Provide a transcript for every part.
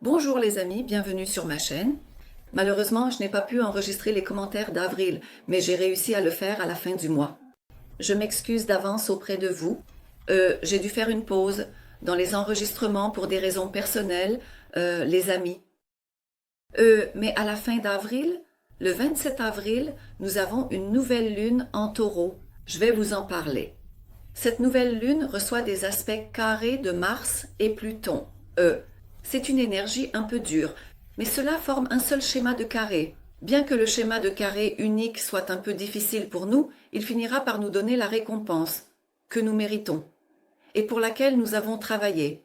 Bonjour les amis, bienvenue sur ma chaîne. Malheureusement, je n'ai pas pu enregistrer les commentaires d'avril, mais j'ai réussi à le faire à la fin du mois. Je m'excuse d'avance auprès de vous. J'ai dû faire une pause dans les enregistrements pour des raisons personnelles, les amis. Mais à la fin d'avril, le 27 avril, nous avons une nouvelle lune en taureau. Je vais vous en parler. Cette nouvelle lune reçoit des aspects carrés de Mars et Pluton. C'est une énergie un peu dure, mais cela forme un seul schéma de carré. Bien que le schéma de carré unique soit un peu difficile pour nous, il finira par nous donner la récompense que nous méritons et pour laquelle nous avons travaillé.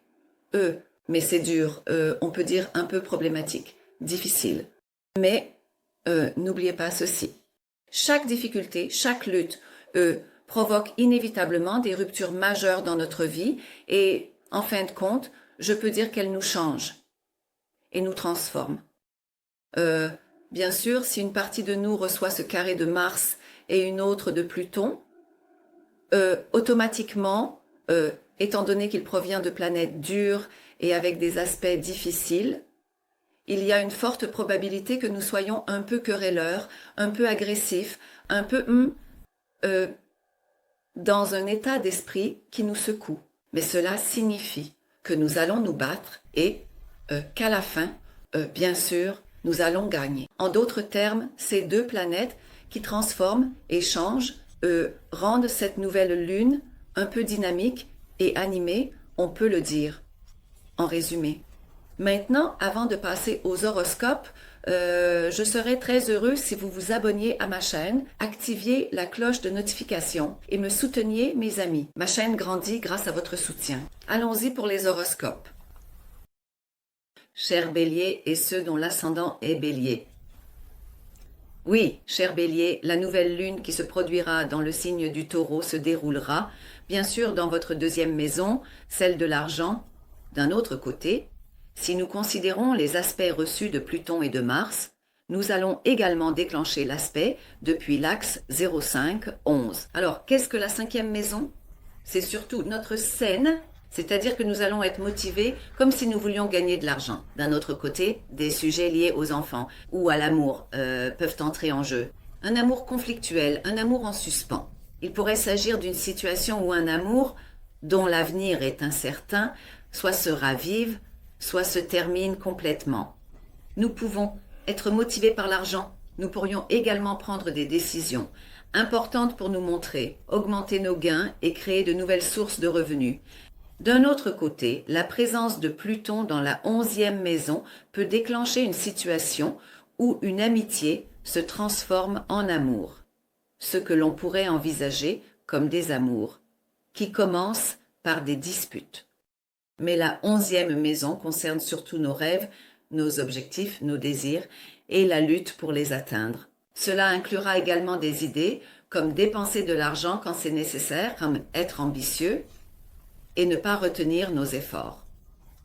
Mais c'est dur, on peut dire un peu problématique, difficile. Mais n'oubliez pas ceci. Chaque difficulté, chaque lutte provoque inévitablement des ruptures majeures dans notre vie et, en fin de compte, je peux dire qu'elle nous change et nous transforme. Bien sûr, si une partie de nous reçoit ce carré de Mars et une autre de Pluton, automatiquement, étant donné qu'il provient de planètes dures et avec des aspects difficiles, il y a une forte probabilité que nous soyons un peu querelleurs, un peu agressifs, un peu dans un état d'esprit qui nous secoue. Mais cela signifie que nous allons nous battre et qu'à la fin, bien sûr, nous allons gagner. En d'autres termes, ces deux planètes qui transforment et changent rendent cette nouvelle lune un peu dynamique et animée, on peut le dire, en résumé. Maintenant, avant de passer aux horoscopes, je serais très heureux si vous vous abonniez à ma chaîne, activiez la cloche de notification et me souteniez, mes amis. Ma chaîne grandit grâce à votre soutien. Allons-y pour les horoscopes. Chers Bélier et ceux dont l'ascendant est Bélier. Oui, cher Bélier, la nouvelle lune qui se produira dans le signe du Taureau se déroulera, bien sûr, dans votre deuxième maison, celle de l'argent. D'un autre côté, si nous considérons les aspects reçus de Pluton et de Mars, nous allons également déclencher l'aspect depuis l'axe 0,5-11. Alors, qu'est-ce que la cinquième maison? C'est surtout notre scène, c'est-à-dire que nous allons être motivés comme si nous voulions gagner de l'argent. D'un autre côté, des sujets liés aux enfants ou à l'amour peuvent entrer en jeu. Un amour conflictuel, un amour en suspens. Il pourrait s'agir d'une situation où un amour, dont l'avenir est incertain, soit se ravive, soit se termine complètement. Nous pouvons être motivés par l'argent. Nous pourrions également prendre des décisions importantes pour nous montrer, augmenter nos gains et créer de nouvelles sources de revenus. D'un autre côté, la présence de Pluton dans la 11e maison peut déclencher une situation où une amitié se transforme en amour, ce que l'on pourrait envisager comme des amours, qui commencent par des disputes. Mais la 11e maison concerne surtout nos rêves, nos objectifs, nos désirs et la lutte pour les atteindre. Cela inclura également des idées comme dépenser de l'argent quand c'est nécessaire, comme être ambitieux et ne pas retenir nos efforts.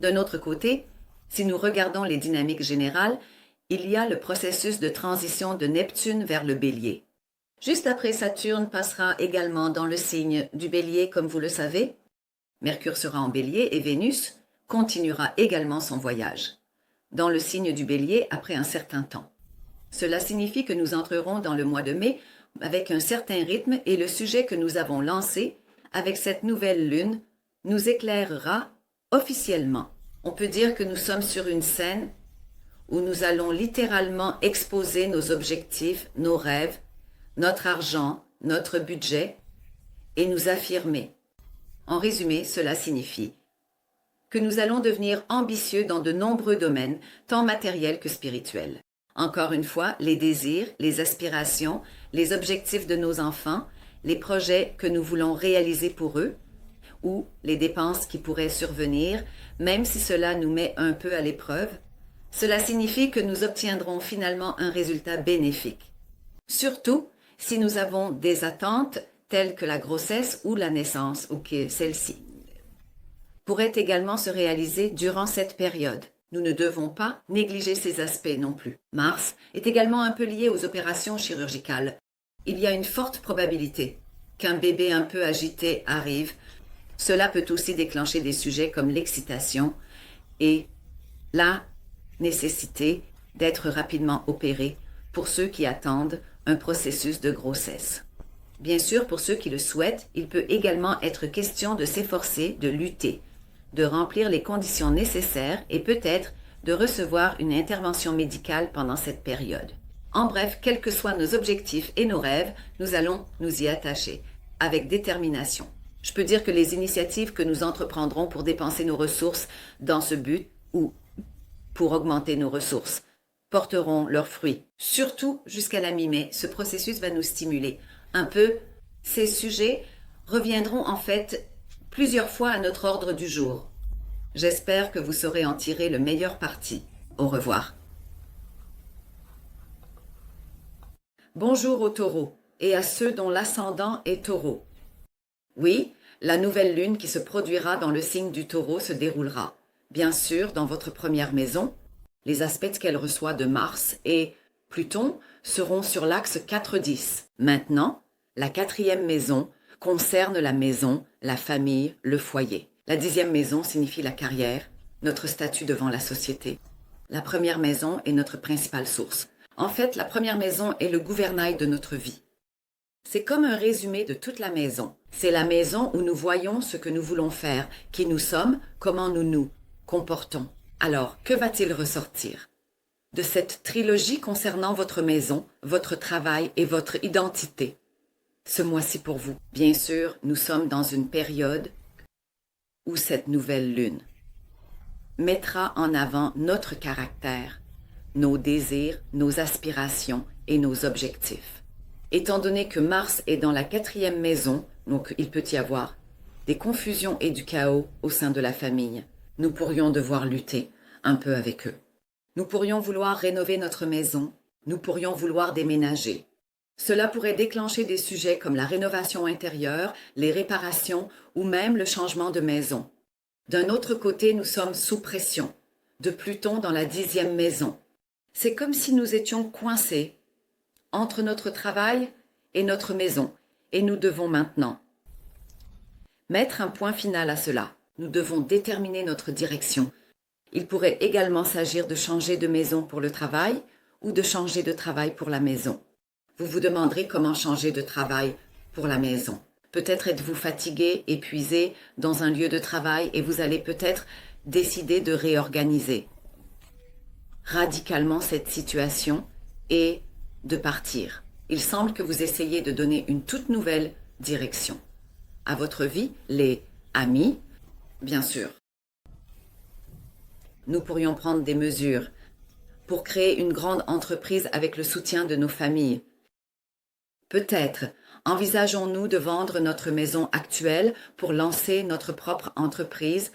D'un autre côté, si nous regardons les dynamiques générales, il y a le processus de transition de Neptune vers le Bélier. Juste après, Saturne passera également dans le signe du Bélier, comme vous le savez. Mercure sera en Bélier et Vénus continuera également son voyage dans le signe du Bélier après un certain temps. Cela signifie que nous entrerons dans le mois de mai avec un certain rythme et le sujet que nous avons lancé avec cette nouvelle lune nous éclairera officiellement. On peut dire que nous sommes sur une scène où nous allons littéralement exposer nos objectifs, nos rêves, notre argent, notre budget et nous affirmer. En résumé, cela signifie que nous allons devenir ambitieux dans de nombreux domaines, tant matériels que spirituels. Encore une fois, les désirs, les aspirations, les objectifs de nos enfants, les projets que nous voulons réaliser pour eux, ou les dépenses qui pourraient survenir, même si cela nous met un peu à l'épreuve, cela signifie que nous obtiendront finalement un résultat bénéfique. Surtout si nous avons des attentes telles que la grossesse ou la naissance, ou que celle-ci pourrait également se réaliser durant cette période. Nous ne devons pas négliger ces aspects non plus. Mars est également un peu lié aux opérations chirurgicales. Il y a une forte probabilité qu'un bébé un peu agité arrive. Cela peut aussi déclencher des sujets comme l'excitation et là, nécessité d'être rapidement opéré pour ceux qui attendent un processus de grossesse. Bien sûr, pour ceux qui le souhaitent, il peut également être question de s'efforcer de lutter, de remplir les conditions nécessaires et peut-être de recevoir une intervention médicale pendant cette période. En bref, quels que soient nos objectifs et nos rêves, nous allons nous y attacher, avec détermination. Je peux dire que les initiatives que nous entreprendrons pour dépenser nos ressources dans ce but ou pour augmenter nos ressources porteront leurs fruits. Surtout jusqu'à la mi-mai, ce processus va nous stimuler un peu. Ces sujets reviendront en fait plusieurs fois à notre ordre du jour. J'espère que vous saurez en tirer le meilleur parti. Au revoir. Bonjour aux taureaux et à ceux dont l'ascendant est taureau. Oui, la nouvelle lune qui se produira dans le signe du taureau se déroulera, bien sûr, dans votre première maison. Les aspects qu'elle reçoit de Mars et Pluton seront sur l'axe 4-10. Maintenant, la 4e maison concerne la maison, la famille, le foyer. La 10e maison signifie la carrière, notre statut devant la société. La première maison est notre principale source. En fait, la première maison est le gouvernail de notre vie. C'est comme un résumé de toute la maison. C'est la maison où nous voyons ce que nous voulons faire, qui nous sommes, comment nous nous comportons. Alors, que va-t-il ressortir de cette trilogie concernant votre maison, votre travail et votre identité ce mois-ci pour vous? Bien sûr, nous sommes dans une période où cette nouvelle lune mettra en avant notre caractère, nos désirs, nos aspirations et nos objectifs. Étant donné que Mars est dans la 4e maison, donc il peut y avoir des confusions et du chaos au sein de la famille, nous pourrions devoir lutter un peu avec eux. Nous pourrions vouloir rénover notre maison, nous pourrions vouloir déménager. Cela pourrait déclencher des sujets comme la rénovation intérieure, les réparations ou même le changement de maison. D'un autre côté, nous sommes sous pression de Pluton dans la 10e maison. C'est comme si nous étions coincés entre notre travail et notre maison, et nous devons maintenant mettre un point final à cela. Nous devons déterminer notre direction. Il pourrait également s'agir de changer de maison pour le travail ou de changer de travail pour la maison. Vous vous demanderez comment changer de travail pour la maison. Peut-être êtes-vous fatigué, épuisé dans un lieu de travail et vous allez peut-être décider de réorganiser radicalement cette situation et de partir. Il semble que vous essayez de donner une toute nouvelle direction à votre vie, les amis, bien sûr. Nous pourrions prendre des mesures pour créer une grande entreprise avec le soutien de nos familles. Peut-être envisageons-nous de vendre notre maison actuelle pour lancer notre propre entreprise.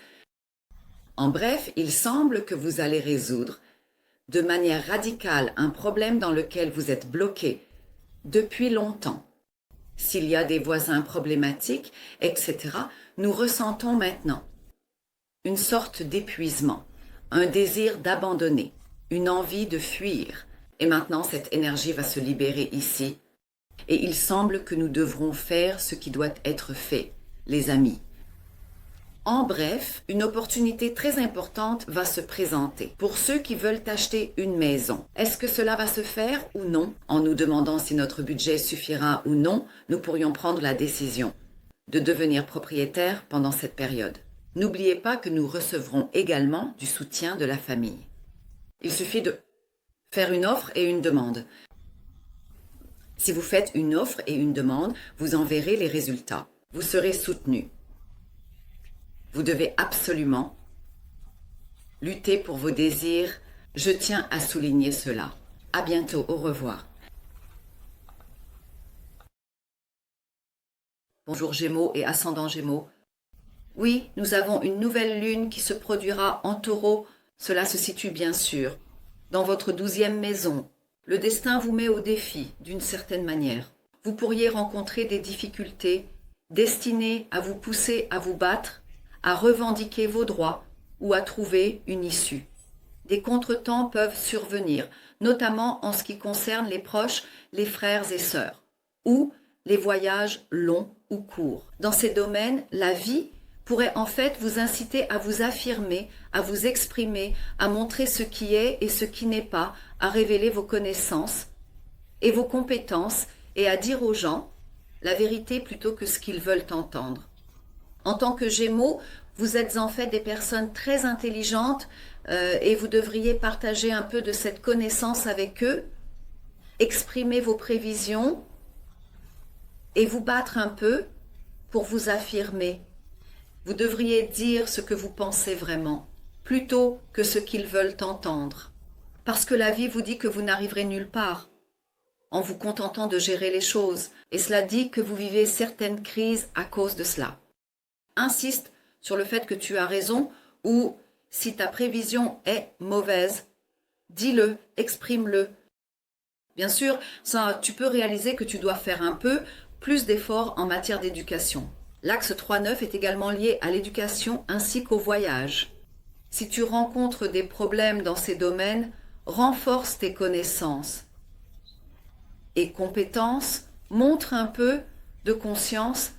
En bref, il semble que vous allez résoudre de manière radicale un problème dans lequel vous êtes bloqué depuis longtemps. S'il y a des voisins problématiques, etc., nous ressentons maintenant une sorte d'épuisement, un désir d'abandonner, une envie de fuir. Et maintenant, cette énergie va se libérer ici. Et il semble que nous devrons faire ce qui doit être fait, les amis. En bref, une opportunité très importante va se présenter pour ceux qui veulent acheter une maison. Est-ce que cela va se faire ou non? En nous demandant si notre budget suffira ou non, nous pourrions prendre la décision de devenir propriétaire pendant cette période. N'oubliez pas que nous recevrons également du soutien de la famille. Il suffit de faire une offre et une demande. Si vous faites une offre et une demande, vous en verrez les résultats. Vous serez soutenu. Vous devez absolument lutter pour vos désirs. Je tiens à souligner cela. À bientôt, au revoir. Bonjour Gémeaux et ascendant Gémeaux. Oui, nous avons une nouvelle lune qui se produira en Taureau. Cela se situe bien sûr dans votre 12e maison. Le destin vous met au défi d'une certaine manière. Vous pourriez rencontrer des difficultés destinées à vous pousser à vous battre, à revendiquer vos droits ou à trouver une issue. Des contretemps peuvent survenir, notamment en ce qui concerne les proches, les frères et sœurs, ou les voyages longs ou courts. Dans ces domaines, la vie pourrait en fait vous inciter à vous affirmer, à vous exprimer, à montrer ce qui est et ce qui n'est pas, à révéler vos connaissances et vos compétences et à dire aux gens la vérité plutôt que ce qu'ils veulent entendre. En tant que Gémeaux, vous êtes en fait des personnes très intelligentes et vous devriez partager un peu de cette connaissance avec eux, exprimer vos prévisions et vous battre un peu pour vous affirmer. Vous devriez dire ce que vous pensez vraiment, plutôt que ce qu'ils veulent entendre. Parce que la vie vous dit que vous n'arriverez nulle part en vous contentant de gérer les choses, et cela dit que vous vivez certaines crises à cause de cela. Insiste sur le fait que tu as raison, ou si ta prévision est mauvaise, dis-le, exprime-le. Bien sûr, ça, tu peux réaliser que tu dois faire un peu plus d'efforts en matière d'éducation. L'axe 3-9 est également lié à l'éducation ainsi qu'au voyage. Si tu rencontres des problèmes dans ces domaines, renforce tes connaissances et compétences, montre un peu de conscience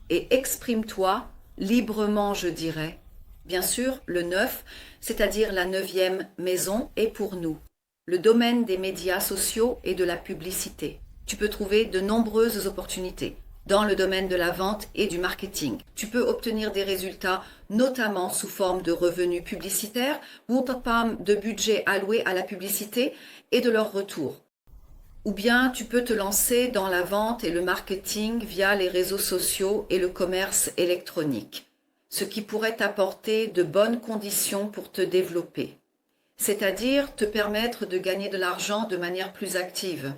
et exprime-toi librement, je dirais. Bien sûr, le 9, c'est-à-dire la 9e maison, est pour nous. Le domaine des médias sociaux et de la publicité. Tu peux trouver de nombreuses opportunités dans le domaine de la vente et du marketing. Tu peux obtenir des résultats, notamment sous forme de revenus publicitaires ou de budget alloué à la publicité et de leur retour. Ou bien tu peux te lancer dans la vente et le marketing via les réseaux sociaux et le commerce électronique, ce qui pourrait t'apporter de bonnes conditions pour te développer, c'est-à-dire te permettre de gagner de l'argent de manière plus active,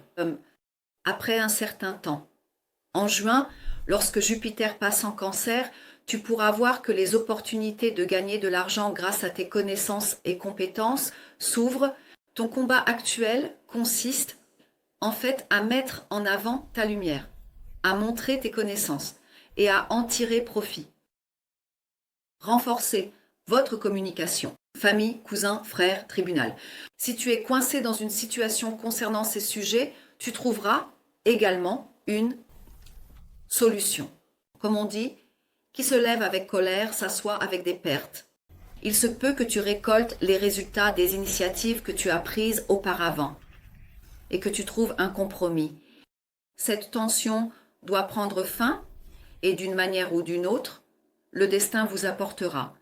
après un certain temps. En juin, lorsque Jupiter passe en Cancer, tu pourras voir que les opportunités de gagner de l'argent grâce à tes connaissances et compétences s'ouvrent. Ton combat actuel consiste en fait à mettre en avant ta lumière, à montrer tes connaissances et à en tirer profit. Renforcer votre communication, famille, cousins, frères, tribunal. Si tu es coincé dans une situation concernant ces sujets, tu trouveras également une solution. Comme on dit, qui se lève avec colère s'assoit avec des pertes. Il se peut que tu récoltes les résultats des initiatives que tu as prises auparavant et que tu trouves un compromis. Cette tension doit prendre fin et d'une manière ou d'une autre, le destin vous apportera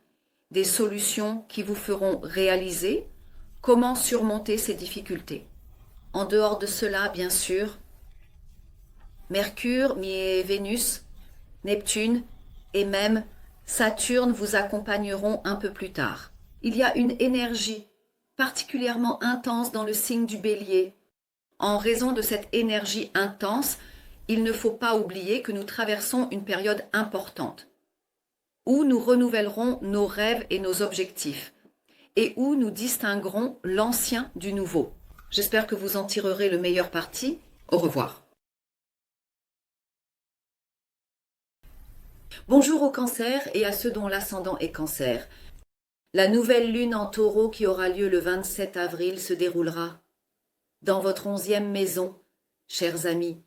des solutions qui vous feront réaliser comment surmonter ces difficultés. En dehors de cela, bien sûr, Mercure, Vénus, Neptune et même Saturne vous accompagneront un peu plus tard. Il y a une énergie particulièrement intense dans le signe du Bélier. En raison de cette énergie intense, il ne faut pas oublier que nous traversons une période importante où nous renouvellerons nos rêves et nos objectifs et où nous distinguerons l'ancien du nouveau. J'espère que vous en tirerez le meilleur parti. Au revoir. Bonjour aux cancers et à ceux dont l'ascendant est cancer. La nouvelle lune en taureau qui aura lieu le 27 avril se déroulera dans votre 11e maison, chers amis.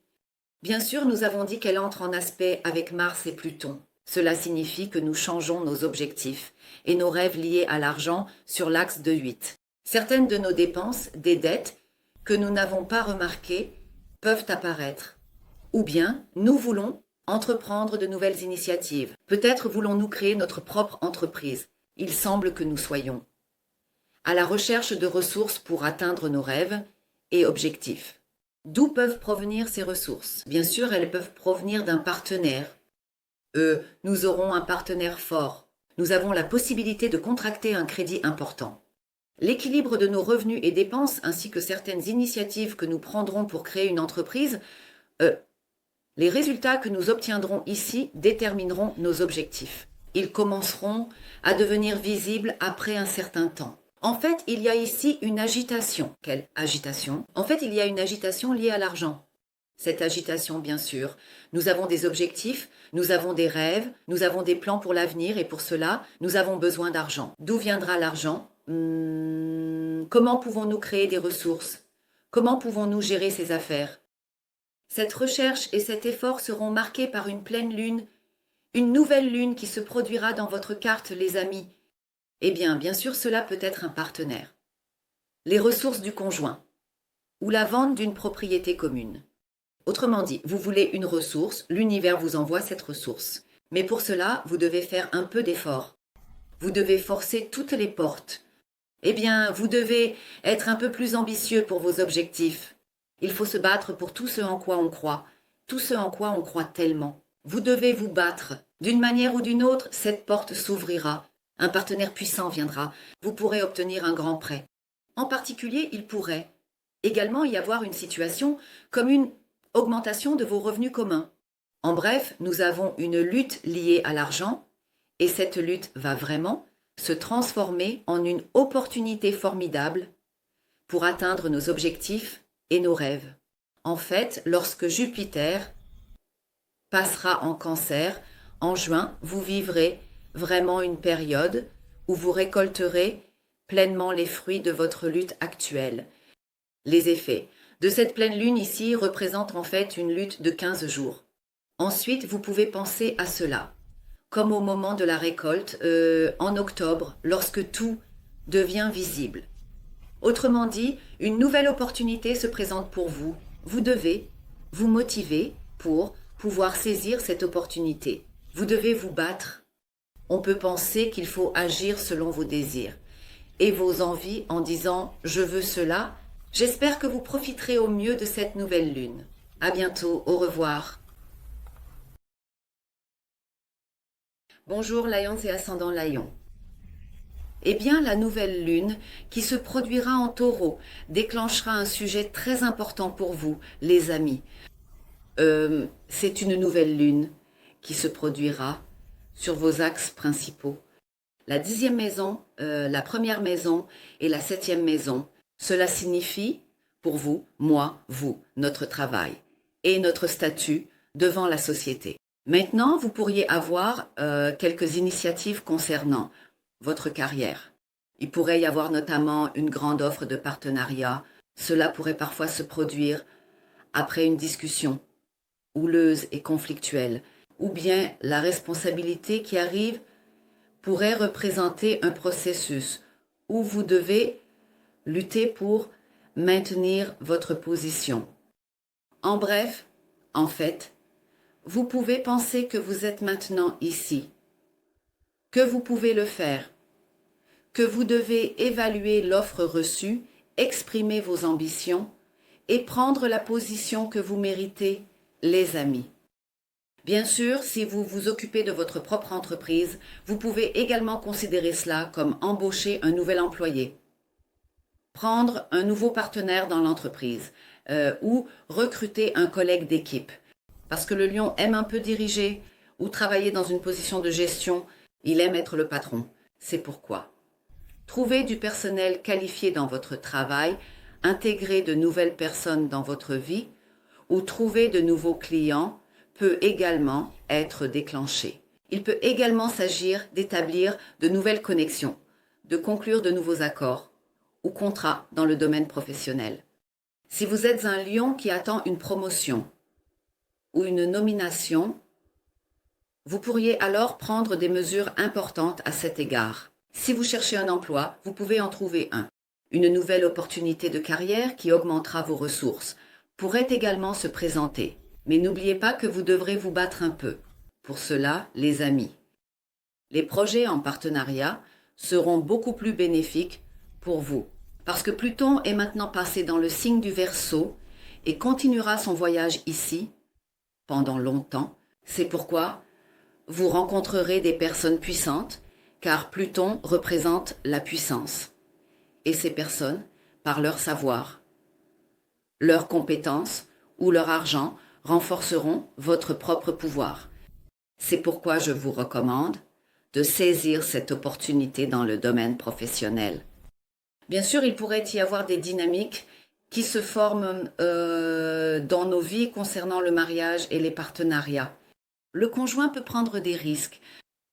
Bien sûr, nous avons dit qu'elle entre en aspect avec Mars et Pluton. Cela signifie que nous changeons nos objectifs et nos rêves liés à l'argent sur l'axe de 8. Certaines de nos dépenses, des dettes, que nous n'avons pas remarquées, peuvent apparaître. Ou bien, nous voulons entreprendre de nouvelles initiatives. Peut-être voulons-nous créer notre propre entreprise. Il semble que nous soyons à la recherche de ressources pour atteindre nos rêves et objectifs. D'où peuvent provenir ces ressources? Bien sûr, elles peuvent provenir d'un partenaire. Nous aurons un partenaire fort. Nous avons la possibilité de contracter un crédit important. L'équilibre de nos revenus et dépenses, ainsi que certaines initiatives que nous prendrons pour créer une entreprise, les résultats que nous obtiendrons ici détermineront nos objectifs. Ils commenceront à devenir visibles après un certain temps. En fait, il y a ici une agitation. Quelle agitation? En fait, il y a une agitation liée à l'argent. Cette agitation, bien sûr. Nous avons des objectifs, nous avons des rêves, nous avons des plans pour l'avenir et pour cela, nous avons besoin d'argent. D'où viendra l'argent? Comment pouvons-nous créer des ressources? Comment pouvons-nous gérer ces affaires? Cette recherche et cet effort seront marqués par une pleine lune Une nouvelle lune qui se produira dans votre carte, les amis. Eh bien sûr, cela peut être un partenaire. Les ressources du conjoint ou la vente d'une propriété commune. Autrement dit, vous voulez une ressource, l'univers vous envoie cette ressource. Mais pour cela, vous devez faire un peu d'effort. Vous devez forcer toutes les portes. Eh bien, vous devez être un peu plus ambitieux pour vos objectifs. Il faut se battre pour tout ce en quoi on croit, tout ce en quoi on croit tellement. Vous devez vous battre. D'une manière ou d'une autre, cette porte s'ouvrira. Un partenaire puissant viendra. Vous pourrez obtenir un grand prêt. En particulier, il pourrait également y avoir une situation comme une augmentation de vos revenus communs. En bref, nous avons une lutte liée à l'argent et cette lutte va vraiment se transformer en une opportunité formidable pour atteindre nos objectifs et nos rêves. En fait, lorsque Jupiter passera en Cancer, en juin, vous vivrez vraiment une période où vous récolterez pleinement les fruits de votre lutte actuelle. Les effets de cette pleine lune ici représentent en fait une lutte de 15 jours. Ensuite, vous pouvez penser à cela, comme au moment de la récolte, en octobre, lorsque tout devient visible. Autrement dit, une nouvelle opportunité se présente pour vous. Vous devez vous motiver pour pouvoir saisir cette opportunité. Vous devez vous battre. On peut penser qu'il faut agir selon vos désirs et vos envies en disant « je veux cela ». J'espère que vous profiterez au mieux de cette nouvelle lune. À bientôt, au revoir. Bonjour Lions et ascendant Lion. Eh bien, la nouvelle lune qui se produira en Taureau déclenchera un sujet très important pour vous, les amis. C'est une nouvelle lune qui se produira sur vos axes principaux. La 10e maison, la première maison et la 7e maison. Cela signifie, pour vous, moi, vous, notre travail et notre statut devant la société. Maintenant, vous pourriez avoir quelques initiatives concernant votre carrière. Il pourrait y avoir notamment une grande offre de partenariat. Cela pourrait parfois se produire après une discussion houleuse et conflictuelle, ou bien la responsabilité qui arrive pourrait représenter un processus où vous devez lutter pour maintenir votre position. En bref, en fait, vous pouvez penser que vous êtes maintenant ici, que vous pouvez le faire, que vous devez évaluer l'offre reçue, exprimer vos ambitions et prendre la position que vous méritez, les amis. Bien sûr, si vous vous occupez de votre propre entreprise, vous pouvez également considérer cela comme embaucher un nouvel employé, prendre un nouveau partenaire dans l'entreprise ou recruter un collègue d'équipe. Parce que le lion aime un peu diriger ou travailler dans une position de gestion, il aime être le patron. C'est pourquoi. Trouver du personnel qualifié dans votre travail, intégrer de nouvelles personnes dans votre vie ou trouver de nouveaux clients peut également être déclenché. Il peut également s'agir d'établir de nouvelles connexions, de conclure de nouveaux accords ou contrats dans le domaine professionnel. Si vous êtes un lion qui attend une promotion ou une nomination, vous pourriez alors prendre des mesures importantes à cet égard. Si vous cherchez un emploi, vous pouvez en trouver un. Une nouvelle opportunité de carrière qui augmentera vos ressources pourrait également se présenter. Mais n'oubliez pas que vous devrez vous battre un peu. Pour cela, les amis, les projets en partenariat seront beaucoup plus bénéfiques pour vous. Parce que Pluton est maintenant passé dans le signe du Verseau et continuera son voyage ici pendant longtemps. C'est pourquoi vous rencontrerez des personnes puissantes, car Pluton représente la puissance. Et ces personnes, par leur savoir, leurs compétences ou leur argent, renforceront votre propre pouvoir. C'est pourquoi je vous recommande de saisir cette opportunité dans le domaine professionnel. Bien sûr, il pourrait y avoir des dynamiques qui se forment dans nos vies concernant le mariage et les partenariats. Le conjoint peut prendre des risques.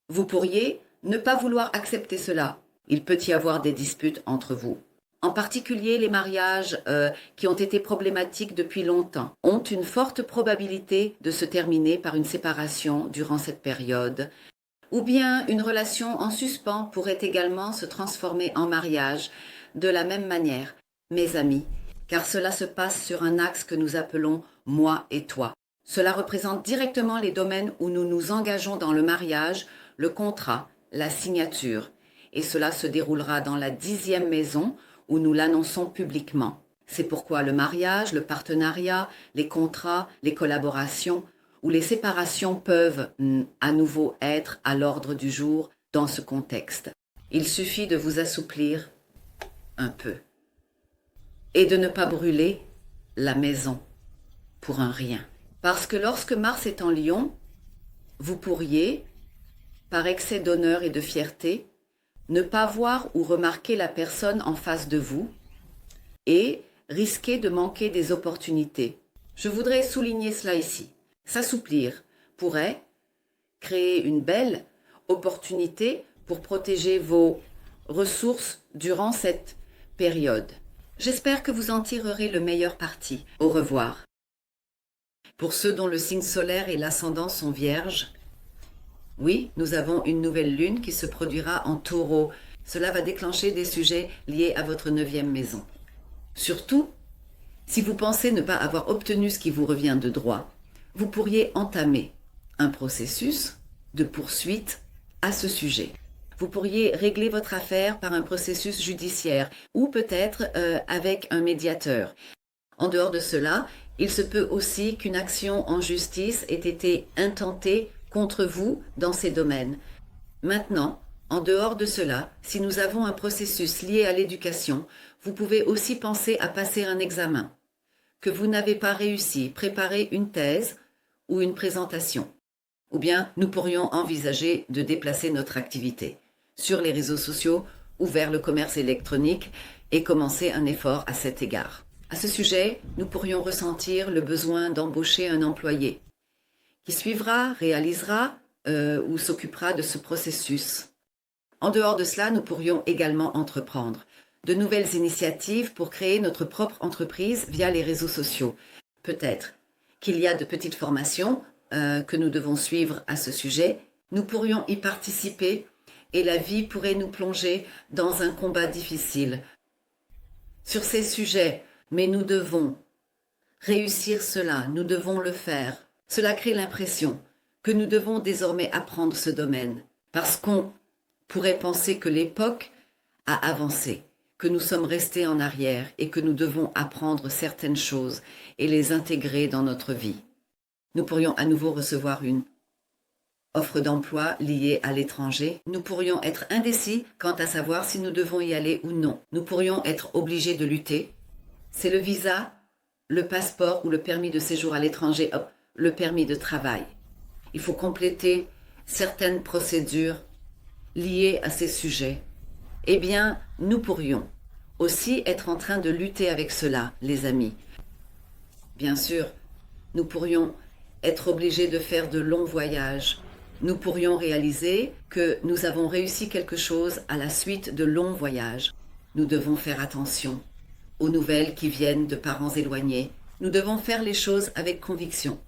Vous pourriez ne pas vouloir accepter cela. Il peut y avoir des disputes entre vous. En particulier, les mariages qui ont été problématiques depuis longtemps ont une forte probabilité de se terminer par une séparation durant cette période. Ou bien une relation en suspens pourrait également se transformer en mariage de la même manière, mes amis, car cela se passe sur un axe que nous appelons moi et toi. Cela représente directement les domaines où nous nous engageons dans le mariage, le contrat, la signature. Et cela se déroulera dans la 10e maison où nous l'annonçons publiquement. C'est pourquoi le mariage, le partenariat, les contrats, les collaborations ou les séparations peuvent à nouveau être à l'ordre du jour dans ce contexte. Il suffit de vous assouplir un peu et de ne pas brûler la maison pour un rien. Parce que lorsque Mars est en Lion, vous pourriez, par excès d'honneur et de fierté, ne pas voir ou remarquer la personne en face de vous et risquer de manquer des opportunités. Je voudrais souligner cela ici. S'assouplir pourrait créer une belle opportunité pour protéger vos ressources durant cette période. J'espère que vous en tirerez le meilleur parti. Au revoir. Pour ceux dont le signe solaire et l'ascendant sont vierges, oui, nous avons une nouvelle lune qui se produira en Taureau. Cela va déclencher des sujets liés à votre 9e maison. Surtout, si vous pensez ne pas avoir obtenu ce qui vous revient de droit, vous pourriez entamer un processus de poursuite à ce sujet. Vous pourriez régler votre affaire par un processus judiciaire ou peut-être avec un médiateur. En dehors de cela, il se peut aussi qu'une action en justice ait été intentée contre vous dans ces domaines. Maintenant, en dehors de cela, si nous avons un processus lié à l'éducation, vous pouvez aussi penser à passer un examen, que vous n'avez pas réussi, préparer une thèse ou une présentation. Ou bien nous pourrions envisager de déplacer notre activité sur les réseaux sociaux ou vers le commerce électronique et commencer un effort à cet égard. À ce sujet, nous pourrions ressentir le besoin d'embaucher un employé qui suivra, réalisera ou s'occupera de ce processus. En dehors de cela, nous pourrions également entreprendre de nouvelles initiatives pour créer notre propre entreprise via les réseaux sociaux. Peut-être qu'il y a de petites formations que nous devons suivre à ce sujet. Nous pourrions y participer et la vie pourrait nous plonger dans un combat difficile sur ces sujets. Mais nous devons réussir cela, nous devons le faire. Cela crée l'impression que nous devons désormais apprendre ce domaine, parce qu'on pourrait penser que l'époque a avancé, que nous sommes restés en arrière et que nous devons apprendre certaines choses et les intégrer dans notre vie. Nous pourrions à nouveau recevoir une offre d'emploi liée à l'étranger. Nous pourrions être indécis quant à savoir si nous devons y aller ou non. Nous pourrions être obligés de lutter. C'est le visa, le passeport ou le permis de séjour à l'étranger, le permis de travail. Il faut compléter certaines procédures liées à ces sujets. Eh bien, nous pourrions aussi être en train de lutter avec cela, les amis. Bien sûr, nous pourrions être obligés de faire de longs voyages. Nous pourrions réaliser que nous avons réussi quelque chose à la suite de longs voyages. Nous devons faire attention aux nouvelles qui viennent de parents éloignés. Nous devons faire les choses avec conviction.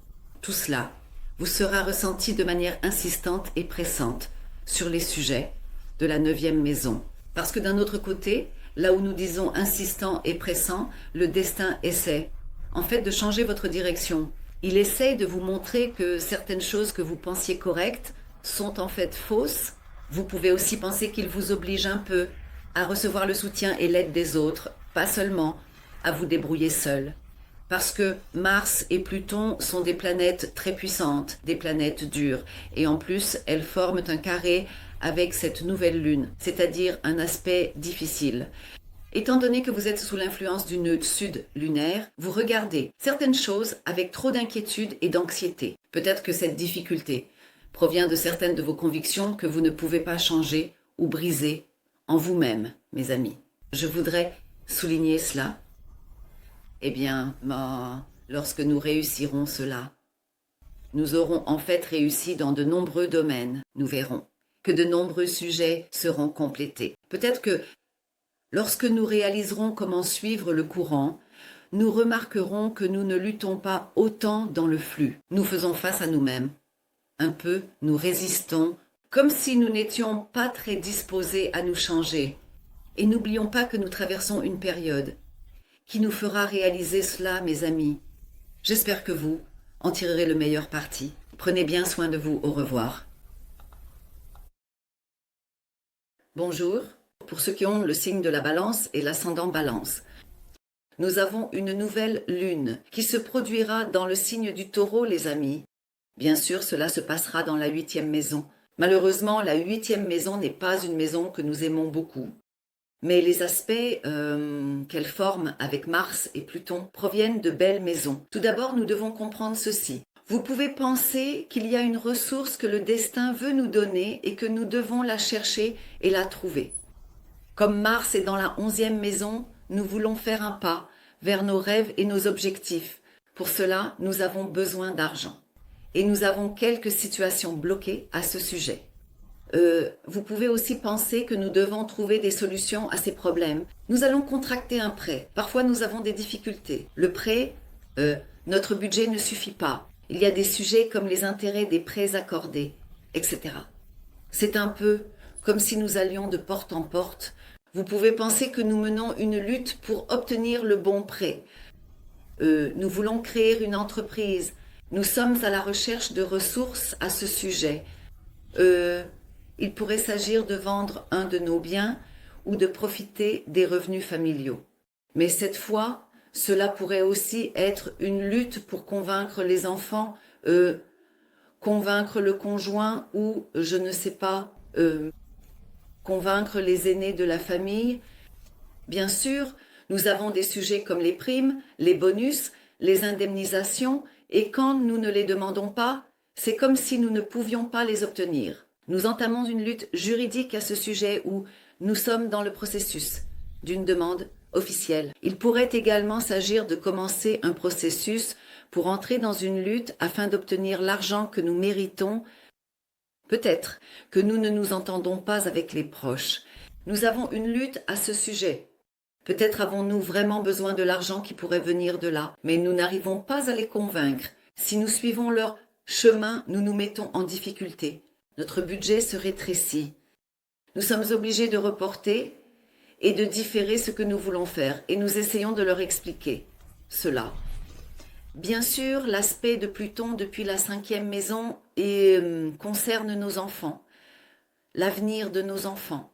Tout cela vous sera ressenti de manière insistante et pressante sur les sujets de la 9e maison. Parce que d'un autre côté, là où nous disons insistant et pressant, le destin essaie, en fait, de changer votre direction. Il essaye de vous montrer que certaines choses que vous pensiez correctes sont en fait fausses. Vous pouvez aussi penser qu'il vous oblige un peu à recevoir le soutien et l'aide des autres, pas seulement à vous débrouiller seul. Parce que Mars et Pluton sont des planètes très puissantes, des planètes dures. Et en plus, elles forment un carré avec cette nouvelle lune, c'est-à-dire un aspect difficile. Étant donné que vous êtes sous l'influence du nœud sud lunaire, vous regardez certaines choses avec trop d'inquiétude et d'anxiété. Peut-être que cette difficulté provient de certaines de vos convictions que vous ne pouvez pas changer ou briser en vous-même, mes amis. Je voudrais souligner cela. Eh bien, lorsque nous réussirons cela, nous aurons en fait réussi dans de nombreux domaines. Nous verrons que de nombreux sujets seront complétés. Peut-être que Lorsque nous réaliserons comment suivre le courant, nous remarquerons que nous ne luttons pas autant dans le flux. Nous faisons face à nous-mêmes. Un peu, nous résistons, comme si nous n'étions pas très disposés à nous changer. Et n'oublions pas que nous traversons une période qui nous fera réaliser cela, mes amis. J'espère que vous en tirerez le meilleur parti. Prenez bien soin de vous. Au revoir. Bonjour, pour ceux qui ont le signe de la balance et l'ascendant balance. Nous avons une nouvelle lune qui se produira dans le signe du taureau, les amis. Bien sûr, cela se passera dans la 8e maison. Malheureusement, la 8e maison n'est pas une maison que nous aimons beaucoup. Mais les aspects qu'elle forme avec Mars et Pluton proviennent de belles maisons. Tout d'abord, nous devons comprendre ceci. Vous pouvez penser qu'il y a une ressource que le destin veut nous donner et que nous devons la chercher et la trouver. Comme Mars est dans la 11e maison, nous voulons faire un pas vers nos rêves et nos objectifs. Pour cela, nous avons besoin d'argent. Et nous avons quelques situations bloquées à ce sujet. Vous pouvez aussi penser que nous devons trouver des solutions à ces problèmes. Nous allons contracter un prêt. Parfois, nous avons des difficultés. Le prêt, notre budget ne suffit pas. Il y a des sujets comme les intérêts des prêts accordés, etc. C'est un peu comme si nous allions de porte en porte. Vous pouvez penser que nous menons une lutte pour obtenir le bon prêt. Nous voulons créer une entreprise. Nous sommes à la recherche de ressources à ce sujet. Il pourrait s'agir de vendre un de nos biens ou de profiter des revenus familiaux. Mais cette fois, cela pourrait aussi être une lutte pour convaincre les enfants, convaincre le conjoint ou, je ne sais pas, convaincre les aînés de la famille. Bien sûr, nous avons des sujets comme les primes, les bonus, les indemnisations, et quand nous ne les demandons pas, c'est comme si nous ne pouvions pas les obtenir. Nous entamons une lutte juridique à ce sujet où nous sommes dans le processus d'une demande officielle. Il pourrait également s'agir de commencer un processus pour entrer dans une lutte afin d'obtenir l'argent que nous méritons. Peut-être que nous ne nous entendons pas avec les proches. Nous avons une lutte à ce sujet. Peut-être avons-nous vraiment besoin de l'argent qui pourrait venir de là, mais nous n'arrivons pas à les convaincre. Si nous suivons leur chemin, nous nous mettons en difficulté. Notre budget se rétrécit. Nous sommes obligés de reporter et de différer ce que nous voulons faire, et nous essayons de leur expliquer cela. Bien sûr, l'aspect de Pluton depuis la 5e maison concerne nos enfants, l'avenir de nos enfants.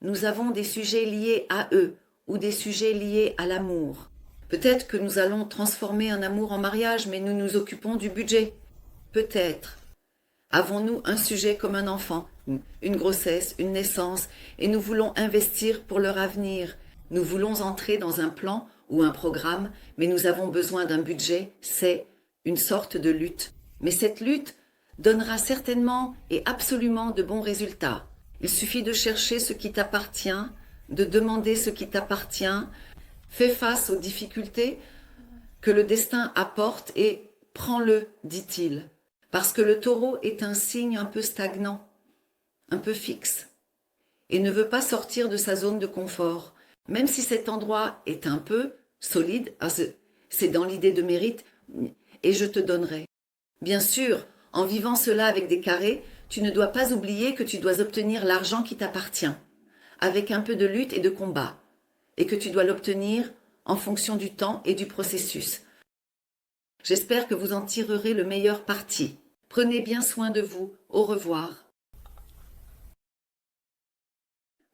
Nous avons des sujets liés à eux ou des sujets liés à l'amour. Peut-être que nous allons transformer un amour en mariage, mais nous nous occupons du budget. Peut-être. Avons-nous un sujet comme un enfant, une grossesse, une naissance, et nous voulons investir pour leur avenir. Nous voulons entrer dans un plan ou un programme, mais nous avons besoin d'un budget. C'est une sorte de lutte. Mais cette lutte donnera certainement et absolument de bons résultats. Il suffit de chercher ce qui t'appartient, de demander ce qui t'appartient. Fais face aux difficultés que le destin apporte et prends-le, dit-il. Parce que le taureau est un signe un peu stagnant, un peu fixe, et ne veut pas sortir de sa zone de confort. Même si cet endroit est un peu solide, c'est dans l'idée de mérite, et je te donnerai. Bien sûr, en vivant cela avec des carrés, tu ne dois pas oublier que tu dois obtenir l'argent qui t'appartient, avec un peu de lutte et de combat, et que tu dois l'obtenir en fonction du temps et du processus. J'espère que vous en tirerez le meilleur parti. Prenez bien soin de vous. Au revoir.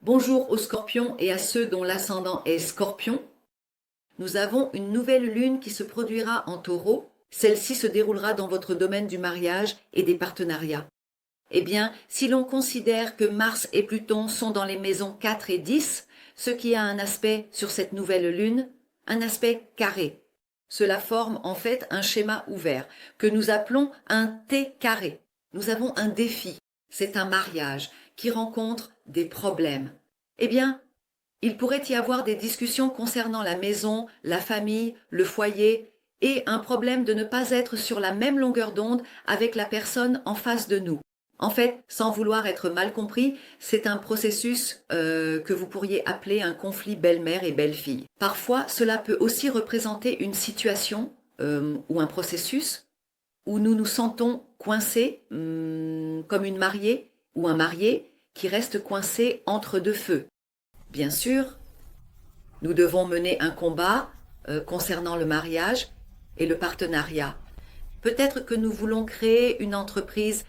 Bonjour aux scorpions et à ceux dont l'ascendant est scorpion. Nous avons une nouvelle lune qui se produira en taureau. Celle-ci se déroulera dans votre domaine du mariage et des partenariats. Eh bien, si l'on considère que Mars et Pluton sont dans les maisons 4 et 10, ce qui a un aspect sur cette nouvelle lune, un aspect carré. Cela forme en fait un schéma ouvert que nous appelons un T carré. Nous avons un défi, c'est un mariage qui rencontre des problèmes. Eh bien, il pourrait y avoir des discussions concernant la maison, la famille, le foyer et un problème de ne pas être sur la même longueur d'onde avec la personne en face de nous. En fait, sans vouloir être mal compris, c'est un processus que vous pourriez appeler un conflit belle-mère et belle-fille. Parfois, cela peut aussi représenter une situation ou un processus où nous nous sentons coincés, comme une mariée ou un marié qui reste coincé entre deux feux. Bien sûr, nous devons mener un combat concernant le mariage et le partenariat. Peut-être que nous voulons créer une entreprise,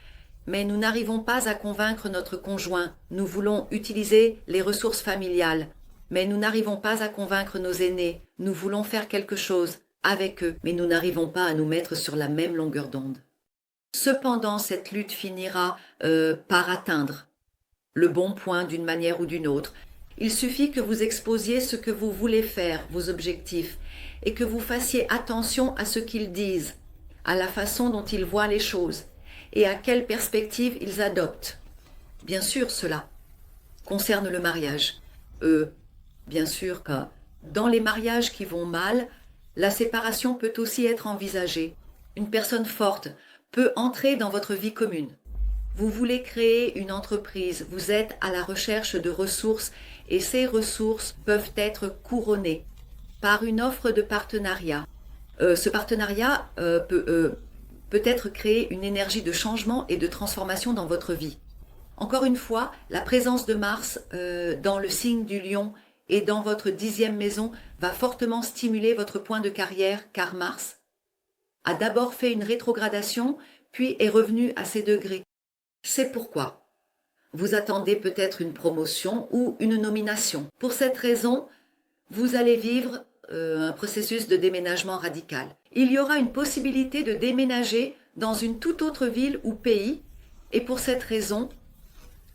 mais nous n'arrivons pas à convaincre notre conjoint. Nous voulons utiliser les ressources familiales, mais nous n'arrivons pas à convaincre nos aînés. Nous voulons faire quelque chose avec eux, mais nous n'arrivons pas à nous mettre sur la même longueur d'onde. Cependant, cette lutte finira par atteindre le bon point d'une manière ou d'une autre. Il suffit que vous exposiez ce que vous voulez faire, vos objectifs, et que vous fassiez attention à ce qu'ils disent, à la façon dont ils voient les choses, et à quelle perspective ils adoptent. Bien sûr, cela concerne le mariage. Bien sûr que dans les mariages qui vont mal, la séparation peut aussi être envisagée. Une personne forte peut entrer dans votre vie commune. Vous voulez créer une entreprise, vous êtes à la recherche de ressources et ces ressources peuvent être couronnées par une offre de partenariat. Ce partenariat peut-être créer une énergie de changement et de transformation dans votre vie. Encore une fois, la présence de Mars dans le signe du Lion et dans votre 10e maison va fortement stimuler votre point de carrière car Mars a d'abord fait une rétrogradation puis est revenu à ses degrés. C'est pourquoi vous attendez peut-être une promotion ou une nomination. Pour cette raison, vous allez vivre un processus de déménagement radical. Il y aura une possibilité de déménager dans une toute autre ville ou pays et pour cette raison,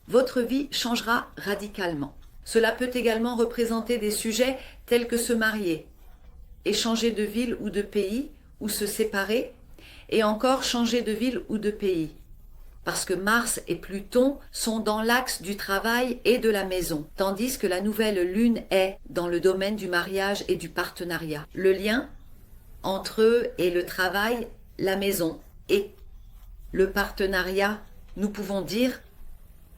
votre vie changera radicalement. Cela peut également représenter des sujets tels que se marier, et changer de ville ou de pays, ou se séparer, et encore changer de ville ou de pays. Parce que Mars et Pluton sont dans l'axe du travail et de la maison, tandis que la nouvelle lune est dans le domaine du mariage et du partenariat. Le lien entre eux et le travail, la maison et le partenariat, nous pouvons dire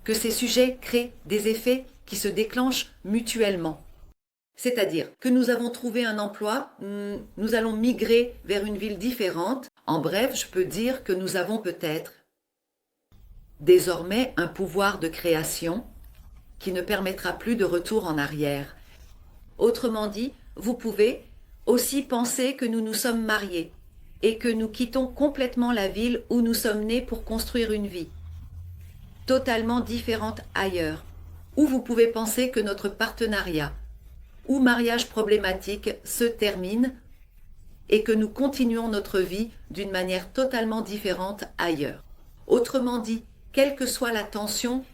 que ces sujets créent des effets qui se déclenchent mutuellement. C'est-à-dire que nous avons trouvé un emploi, nous allons migrer vers une ville différente. En bref, je peux dire que nous avons peut-être désormais un pouvoir de création qui ne permettra plus de retour en arrière. Autrement dit, vous pouvez aussi penser que nous nous sommes mariés et que nous quittons complètement la ville où nous sommes nés pour construire une vie totalement différente ailleurs. Ou vous pouvez penser que notre partenariat ou mariage problématique se termine et que nous continuons notre vie d'une manière totalement différente ailleurs. Autrement dit, quelle que soit la tension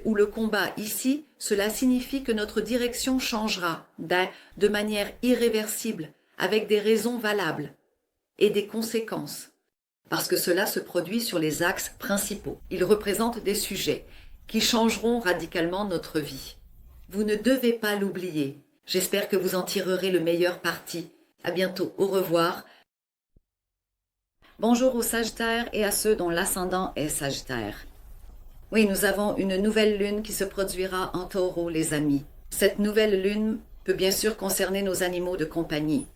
ou le combat ici, cela signifie que notre direction changera de manière irréversible, avec des raisons valables et des conséquences. Parce que cela se produit sur les axes principaux. Ils représentent des sujets qui changeront radicalement notre vie. Vous ne devez pas l'oublier. J'espère que vous en tirerez le meilleur parti. À bientôt. Au revoir. Bonjour aux Sagittaires et à ceux dont l'ascendant est Sagittaire. Oui, nous avons une nouvelle lune qui se produira en Taureau, les amis. Cette nouvelle lune peut bien sûr concerner nos animaux de compagnie.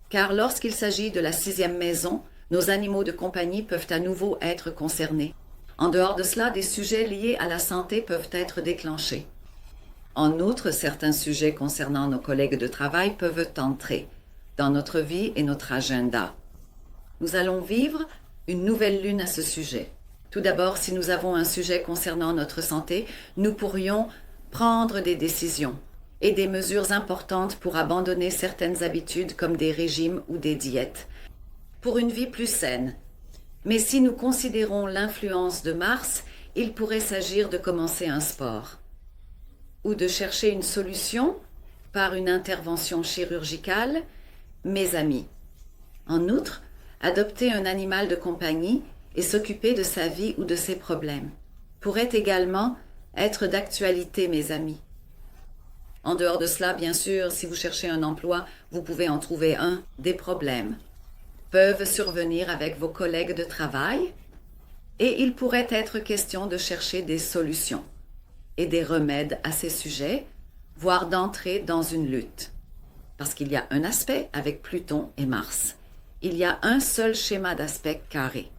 Car lorsqu'il s'agit de la 6e maison, nos animaux de compagnie peuvent à nouveau être concernés. En dehors de cela, des sujets liés à la santé peuvent être déclenchés. En outre, certains sujets concernant nos collègues de travail peuvent entrer dans notre vie et notre agenda. Nous allons vivre une nouvelle lune à ce sujet. Tout d'abord, si nous avons un sujet concernant notre santé, nous pourrions prendre des décisions et des mesures importantes pour abandonner certaines habitudes comme des régimes ou des diètes, pour une vie plus saine. Mais si nous considérons l'influence de Mars, il pourrait s'agir de commencer un sport ou de chercher une solution par une intervention chirurgicale, mes amis. En outre, adopter un animal de compagnie et s'occuper de sa vie ou de ses problèmes pourrait également être d'actualité, mes amis. En dehors de cela, bien sûr, si vous cherchez un emploi, vous pouvez en trouver un. Des problèmes peuvent survenir avec vos collègues de travail Et il pourrait être question de chercher des solutions et des remèdes à ces sujets, voire d'entrer dans une lutte. Parce qu'il y a un aspect avec Pluton et Mars. Il y a un seul schéma d'aspect carré.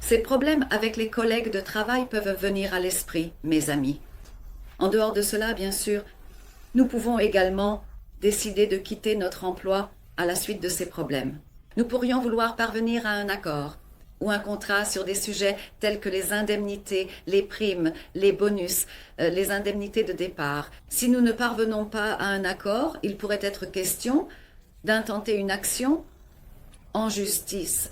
Ces problèmes avec les collègues de travail peuvent venir à l'esprit, mes amis. En dehors de cela, bien sûr, nous pouvons également décider de quitter notre emploi à la suite de ces problèmes. Nous pourrions vouloir parvenir à un accord ou un contrat sur des sujets tels que les indemnités, les primes, les bonus, les indemnités de départ. Si nous ne parvenons pas à un accord, il pourrait être question d'intenter une action en justice.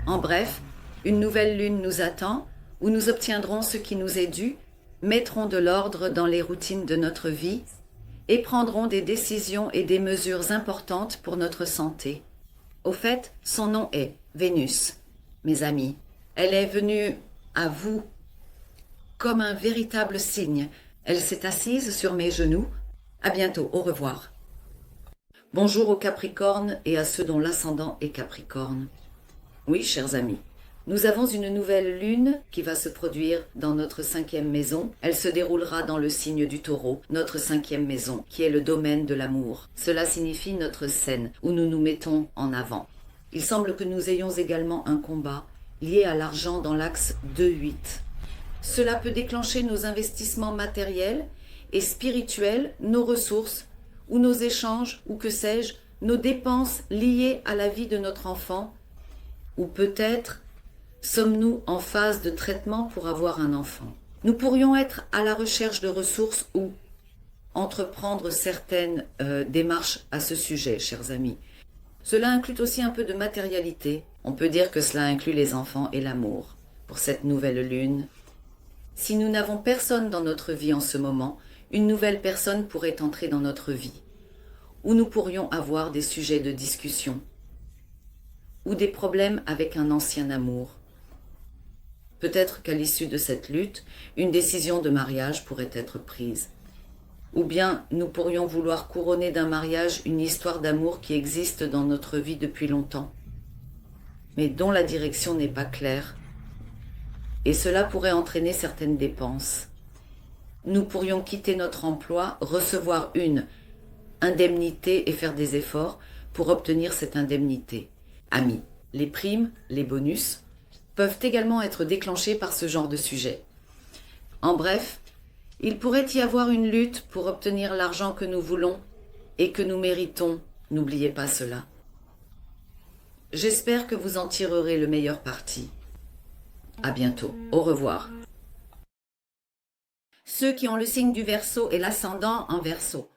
En bref, une nouvelle lune nous attend, où nous obtiendrons ce qui nous est dû, mettrons de l'ordre dans les routines de notre vie et prendrons des décisions et des mesures importantes pour notre santé. Au fait, son nom est Vénus, mes amis. Elle est venue à vous comme un véritable signe. Elle s'est assise sur mes genoux. À bientôt, au revoir. Bonjour aux Capricornes et à ceux dont l'ascendant est Capricorne. Oui, chers amis, nous avons une nouvelle lune qui va se produire dans notre 5e maison. Elle se déroulera dans le signe du Taureau, notre 5e maison, qui est le domaine de l'amour. Cela signifie notre scène, où nous nous mettons en avant. Il semble que nous ayons également un combat lié à l'argent dans l'axe 2-8. Cela peut déclencher nos investissements matériels et spirituels, nos ressources, ou nos échanges, ou que sais-je, nos dépenses liées à la vie de notre enfant, ou peut-être sommes-nous en phase de traitement pour avoir un enfant. Nous pourrions être à la recherche de ressources ou entreprendre certaines démarches à ce sujet, chers amis. Cela inclut aussi un peu de matérialité. On peut dire que cela inclut les enfants et l'amour. Pour cette nouvelle lune, si nous n'avons personne dans notre vie en ce moment, une nouvelle personne pourrait entrer dans notre vie, où nous pourrions avoir des sujets de discussion, ou des problèmes avec un ancien amour. Peut-être qu'à l'issue de cette lutte, une décision de mariage pourrait être prise. Ou bien nous pourrions vouloir couronner d'un mariage une histoire d'amour qui existe dans notre vie depuis longtemps, mais dont la direction n'est pas claire, et cela pourrait entraîner certaines dépenses. Nous pourrions quitter notre emploi, recevoir une indemnité et faire des efforts pour obtenir cette indemnité. Amis, les primes, les bonus peuvent également être déclenchés par ce genre de sujet. En bref, il pourrait y avoir une lutte pour obtenir l'argent que nous voulons et que nous méritons. N'oubliez pas cela. J'espère que vous en tirerez le meilleur parti. À bientôt. Au revoir. Ceux qui ont le signe du Verseau et l'ascendant en Verseau.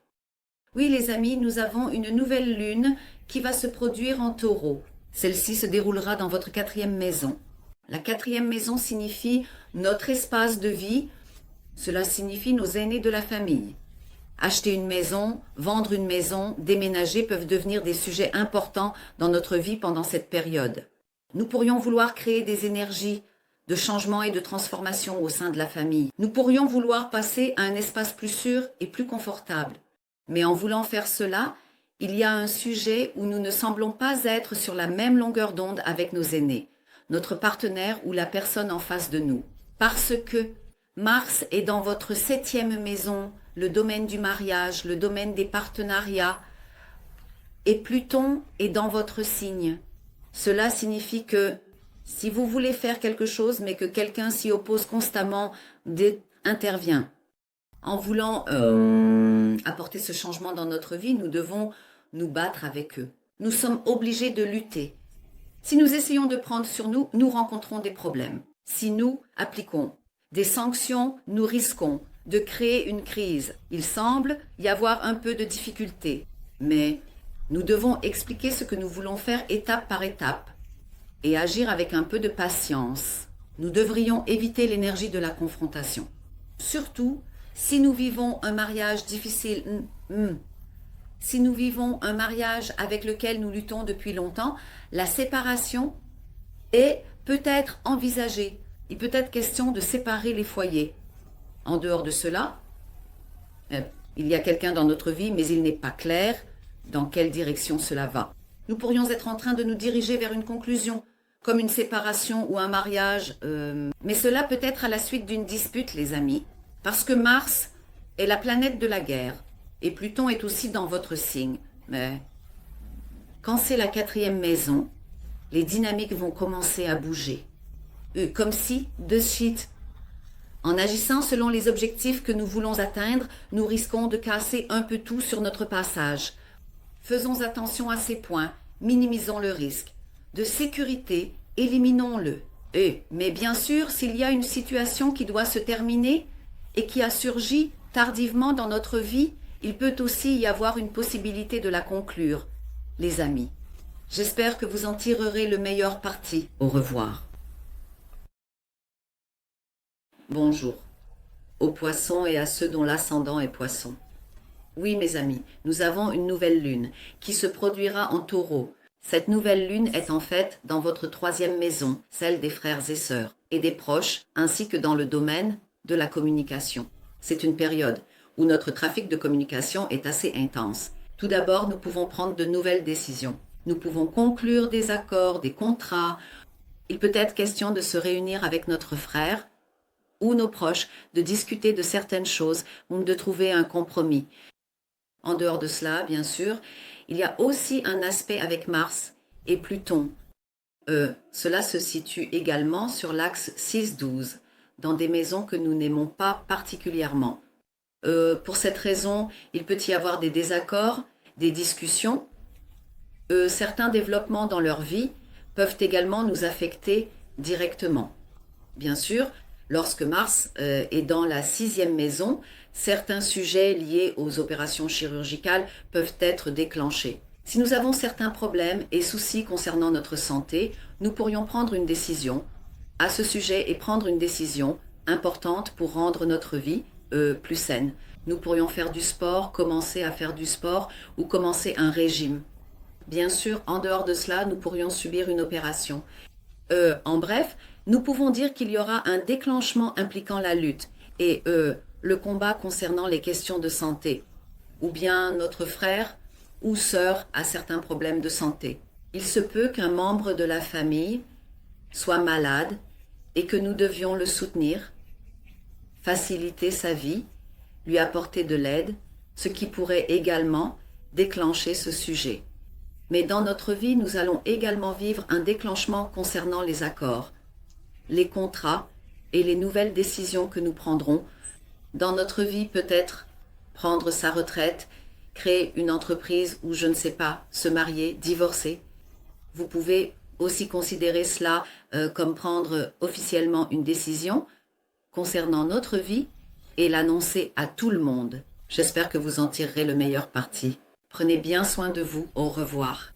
Oui, les amis, nous avons une nouvelle lune qui va se produire en Taureau. Celle-ci se déroulera dans votre 4e maison. La 4e maison signifie notre espace de vie. Cela signifie nos aînés de la famille. Acheter une maison, vendre une maison, déménager peuvent devenir des sujets importants dans notre vie pendant cette période. Nous pourrions vouloir créer des énergies de changement et de transformation au sein de la famille. Nous pourrions vouloir passer à un espace plus sûr et plus confortable. Mais en voulant faire cela, il y a un sujet où nous ne semblons pas être sur la même longueur d'onde avec nos aînés, notre partenaire ou la personne en face de nous. Parce que Mars est dans votre 7e maison, le domaine du mariage, le domaine des partenariats, et Pluton est dans votre signe. Cela signifie que si vous voulez faire quelque chose, mais que quelqu'un s'y oppose constamment, intervient. En voulant apporter ce changement dans notre vie, nous devons nous battre avec eux. Nous sommes obligés de lutter. Si nous essayons de prendre sur nous, nous rencontrons des problèmes. Si nous appliquons des sanctions, nous risquons de créer une crise. Il semble y avoir un peu de difficulté, mais nous devons expliquer ce que nous voulons faire étape par étape et agir avec un peu de patience. Nous devrions éviter l'énergie de la confrontation. Surtout, si nous vivons un mariage difficile, si nous vivons un mariage avec lequel nous luttons depuis longtemps, la séparation est peut-être envisagée. Il peut être question de séparer les foyers. En dehors de cela, il y a quelqu'un dans notre vie, mais il n'est pas clair dans quelle direction cela va. Nous pourrions être en train de nous diriger vers une conclusion, comme une séparation ou un mariage, mais cela peut être à la suite d'une dispute, les amis, parce que Mars est la planète de la guerre, et Pluton est aussi dans votre signe. Mais quand c'est la 4e maison, les dynamiques vont commencer à bouger. Comme si, de suite, en agissant selon les objectifs que nous voulons atteindre, nous risquons de casser un peu tout sur notre passage. Faisons attention à ces points, minimisons le risque. De sécurité, éliminons-le. Mais bien sûr, s'il y a une situation qui doit se terminer et qui a surgi tardivement dans notre vie, il peut aussi y avoir une possibilité de la conclure. Les amis, j'espère que vous en tirerez le meilleur parti. Au revoir. Bonjour, aux poissons et à ceux dont l'ascendant est poisson. Oui, mes amis, nous avons une nouvelle lune qui se produira en taureau. Cette nouvelle lune est en fait dans votre 3e maison, celle des frères et sœurs, et des proches, ainsi que dans le domaine de la communication. C'est une période où notre trafic de communication est assez intense. Tout d'abord, nous pouvons prendre de nouvelles décisions. Nous pouvons conclure des accords, des contrats. Il peut être question de se réunir avec notre frère ou nos proches, de discuter de certaines choses ou de trouver un compromis. En dehors de cela, bien sûr, il y a aussi un aspect avec Mars et Pluton. Cela se situe également sur l'axe 6-12, dans des maisons que nous n'aimons pas particulièrement. Pour cette raison, il peut y avoir des désaccords, des discussions. Certains développements dans leur vie peuvent également nous affecter directement. Bien sûr, lorsque Mars est dans la 6e maison, certains sujets liés aux opérations chirurgicales peuvent être déclenchés. Si nous avons certains problèmes et soucis concernant notre santé, nous pourrions prendre une décision à ce sujet et prendre une décision importante pour rendre notre vie plus saine. Nous pourrions faire du sport, commencer à faire du sport ou commencer un régime. Bien sûr, en dehors de cela, nous pourrions subir une opération. En bref, nous pouvons dire qu'il y aura un déclenchement impliquant la lutte et le combat concernant les questions de santé, ou bien notre frère ou sœur a certains problèmes de santé. Il se peut qu'un membre de la famille soit malade et que nous devions le soutenir, faciliter sa vie, lui apporter de l'aide, ce qui pourrait également déclencher ce sujet. Mais dans notre vie, nous allons également vivre un déclenchement concernant les accords, les contrats et les nouvelles décisions que nous prendrons. Dans notre vie, peut-être prendre sa retraite, créer une entreprise ou je ne sais pas, se marier, divorcer. Vous pouvez aussi considérer cela comme prendre officiellement une décision concernant notre vie et l'annoncer à tout le monde. J'espère que vous en tirerez le meilleur parti. Prenez bien soin de vous. Au revoir.